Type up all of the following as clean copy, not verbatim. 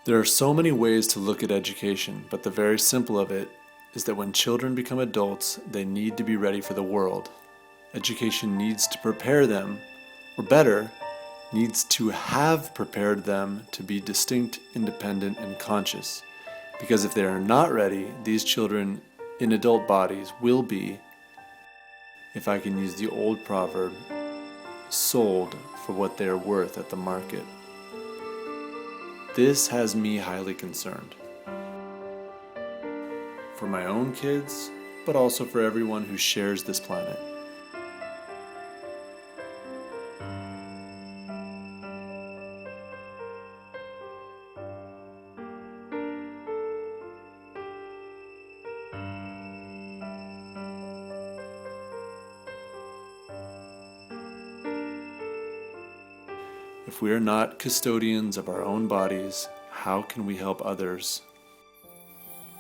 There are so many ways to look at education, but the very simple of it is that when children become adults, they need to be ready for the world. Education needs to prepare them, or better, needs to have prepared them to be distinct, independent, and conscious. Because if they are not ready, these children in adult bodies will be, if I can use the old proverb, sold for what they are worth at the market. This has me highly concerned. For my own kids, but also for everyone who shares this planet. If we are not custodians of our own bodies, how can we help others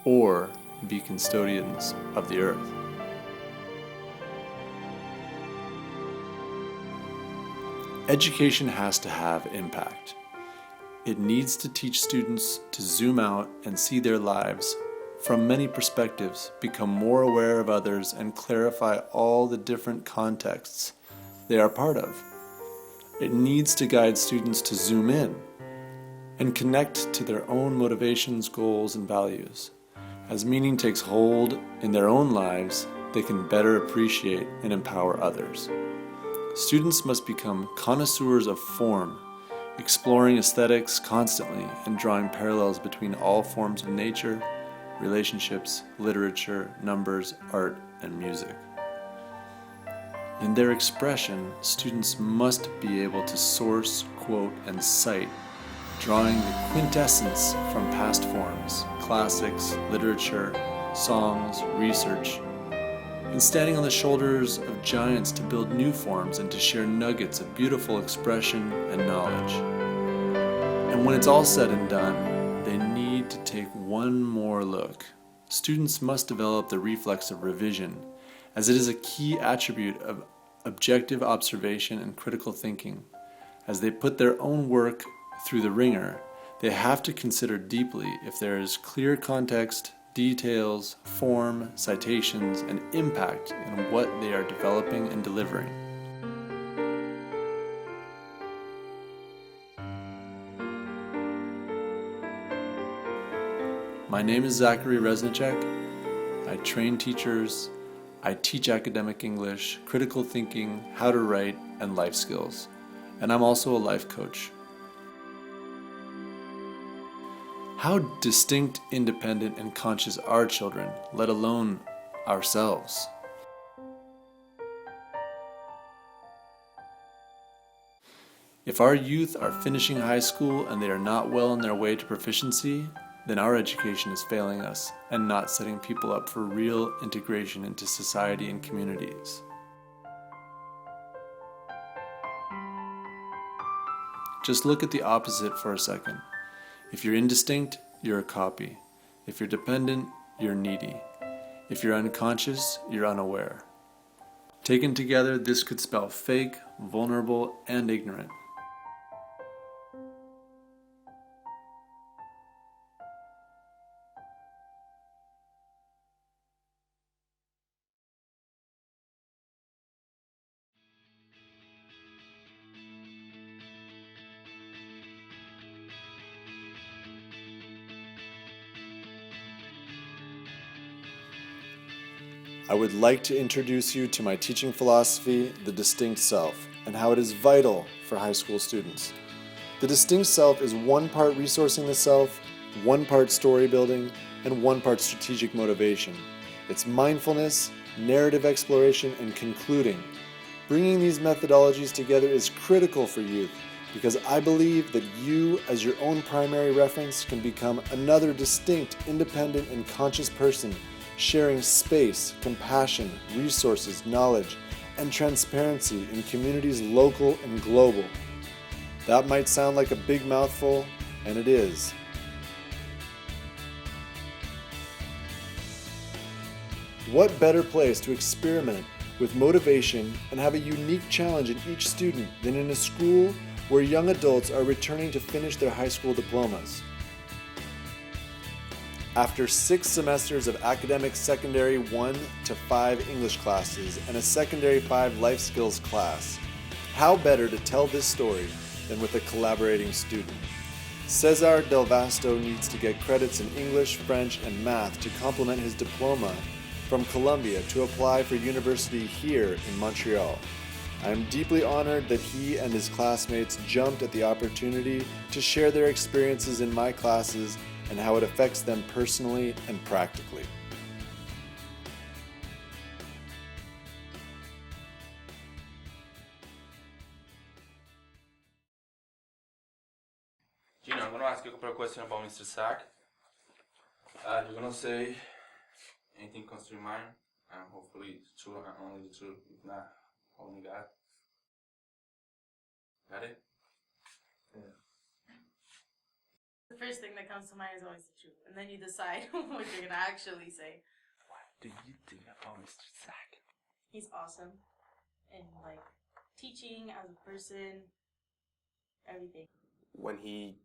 or be custodians of the earth? Education has to have impact. It needs to teach students to zoom out and see their lives from many perspectives, become more aware of others, and clarify all the different contexts they are part of. It needs to guide students to zoom in and connect to their own motivations, goals, and values. As meaning takes hold in their own lives, they can better appreciate and empower others. Students must become connoisseurs of form, exploring aesthetics constantly and drawing parallels between all forms of nature, relationships, literature, numbers, art, and music. In their expression, students must be able to source, quote, and cite, drawing the quintessence from past forms, classics, literature, songs, research, and standing on the shoulders of giants to build new forms and to share nuggets of beautiful expression and knowledge. And when it's all said and done, they need to take one more look. Students must develop the reflex of revision, as it is a key attribute of objective observation and critical thinking. As they put their own work through the ringer, they have to consider deeply if there is clear context, details, form, citations, and impact in what they are developing and delivering. My name is Zachary Reznichek. I train teachers. I teach academic English, critical thinking, how to write, and life skills. And I'm also a life coach. How distinct, independent, and conscious are children, let alone ourselves? If our youth are finishing high school and they are not well on their way to proficiency, then our education is failing us and not setting people up for real integration into society and communities. Just look at the opposite for a second. If you're indistinct, you're a copy. If you're dependent, you're needy. If you're unconscious, you're unaware. Taken together, this could spell fake, vulnerable, and ignorant. I would like to introduce you to my teaching philosophy, the distinct self, and how it is vital for high school students. The distinct self is one part resourcing the self, one part story building, and one part strategic motivation. It's mindfulness, narrative exploration, and concluding. Bringing these methodologies together is critical for youth because I believe that you, as your own primary reference, can become another distinct, independent, and conscious person, sharing space, compassion, resources, knowledge, and transparency in communities local and global. That might sound like a big mouthful, and it is. What better place to experiment with motivation and have a unique challenge in each student than in a school where young adults are returning to finish their high school diplomas? After 6 semesters of academic secondary 1 to 5 English classes and a secondary 5 life skills class, how better to tell this story than with a collaborating student? Cesar Delvasto needs to get credits in English, French, and math to complement his diploma from Columbia to apply for university here in Montreal. I am deeply honored that he and his classmates jumped at the opportunity to share their experiences in my classes and how it affects them personally and practically. Gina, I'm going to ask you a couple of questions about Mr. Zach. You're going to say anything comes to your mind, and hopefully it's true and only the truth. If not, only God. Got it? Yeah. The first thing that comes to mind is always the truth, and then you decide what you're gonna actually say. What do you think about Mr. Zach? He's awesome, and like teaching as a person, everything. When he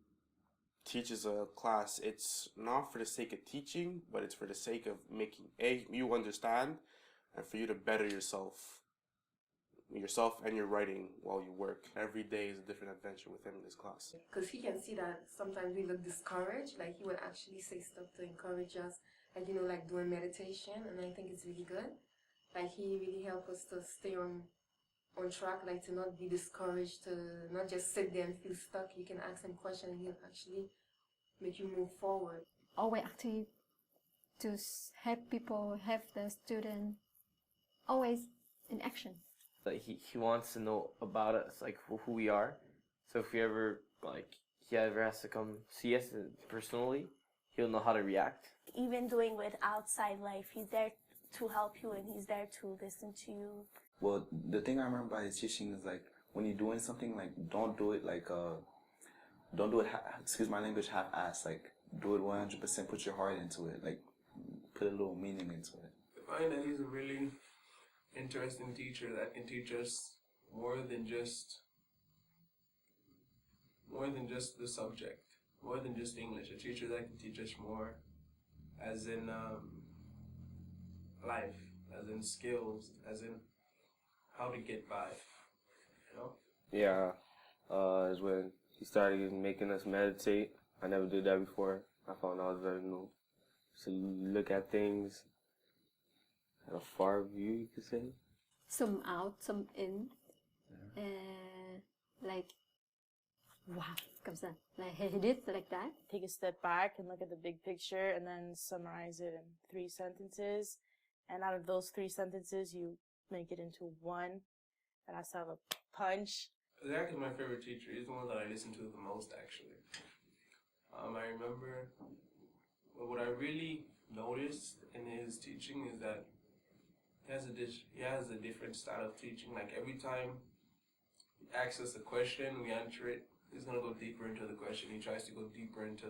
teaches a class, it's not for the sake of teaching, but it's for the sake of making you understand, and for you to better yourself and your writing while you work. Every day is a different adventure with him in this class. Because he can see that sometimes we look discouraged, like he would actually say stuff to encourage us, like, you know, like doing meditation, and I think it's really good. Like he really helped us to stay on track, like to not be discouraged, to not just sit there and feel stuck. You can ask him questions and he'll actually make you move forward. Always active to help people, help the student, always in action. Like he wants to know about us, like who we are. So if he ever has to come see us personally, he'll know how to react. Even doing with outside life, he's there to help you and he's there to listen to you. Well, the thing I remember by his teaching is like when you're doing something, like don't do it excuse my language, half-ass. Like do it 100%. Put your heart into it. Like put a little meaning into it. I find that he's a really interesting teacher that can teach us more than just the subject, more than just English. A teacher that can teach us more, as in life, as in skills, as in how to get by. You know? Yeah, is when he started making us meditate. I never did that before. I found out it was very new. So you look at things at a far view, you could say. Some out, some in. Like, wow, comme ça. Like he did like that. Take a step back and look at the big picture, and then summarize it in 3 sentences. And out of those 3 sentences, you make it into one. And I still have a punch. Zach is my favorite teacher. He's the one that I listen to the most, actually. I remember what I really noticed in his teaching is that he has a different style of teaching. Like every time he asks us a question, we answer it. He's gonna go deeper into the question. He tries to go deeper into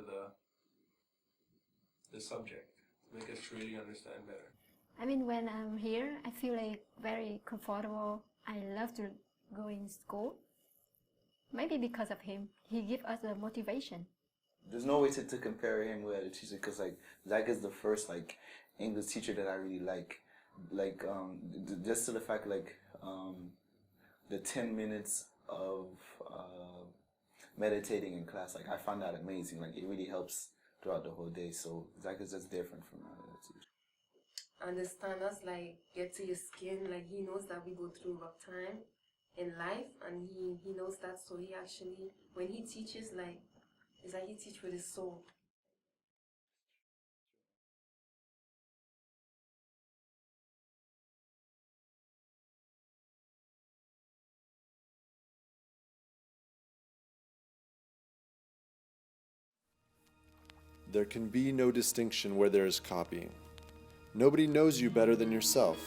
the subject to make us really understand better. I mean, when I'm here, I feel like very comfortable. I love to go in school. Maybe because of him, he gives us the motivation. There's no way to compare him with other teachers because like Zach is the first like English teacher that I really like. Like just to the fact like the 10 minutes of meditating in class, like I found that amazing. Like it really helps throughout the whole day. So Zach is just different from other teachers. Understand us, like get to your skin. Like he knows that we go through rough time in life, and he knows that. So he actually, when he teaches, like it's like he teaches with his soul. There can be no distinction where there is copying. Nobody knows you better than yourself.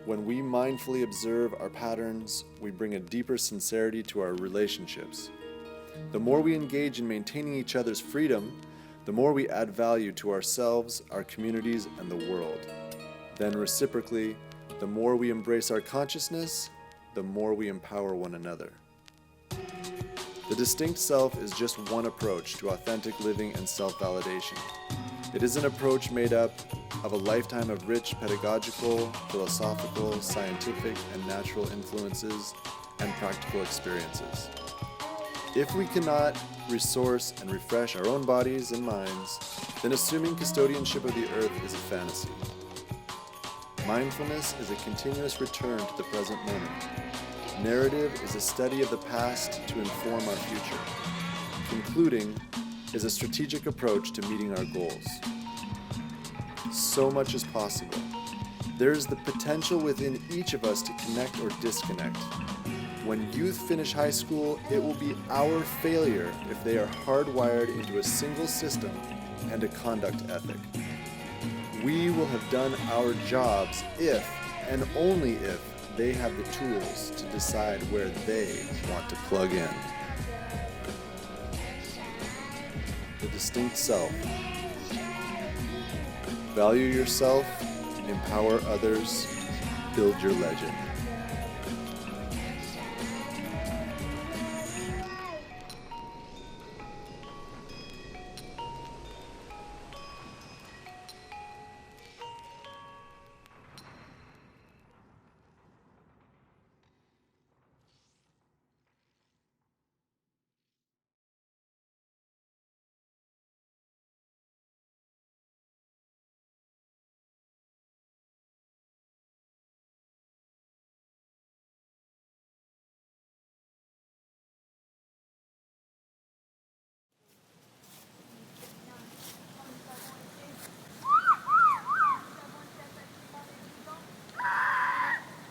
When we mindfully observe our patterns, we bring a deeper sincerity to our relationships. The more we engage in maintaining each other's freedom, the more we add value to ourselves, our communities, and the world. Then reciprocally, the more we embrace our consciousness, the more we empower one another. The distinct self is just one approach to authentic living and self-validation. It is an approach made up of a lifetime of rich pedagogical, philosophical, scientific, and natural influences and practical experiences. If we cannot resource and refresh our own bodies and minds, then assuming custodianship of the earth is a fantasy. Mindfulness is a continuous return to the present moment. Narrative is a study of the past to inform our future. Concluding is a strategic approach to meeting our goals. So much is possible. There is the potential within each of us to connect or disconnect. When youth finish high school, it will be our failure if they are hardwired into a single system and a conduct ethic. We will have done our jobs if, and only if, they have the tools to decide where they want to plug in. The distinct self. Value yourself, empower others, build your legend.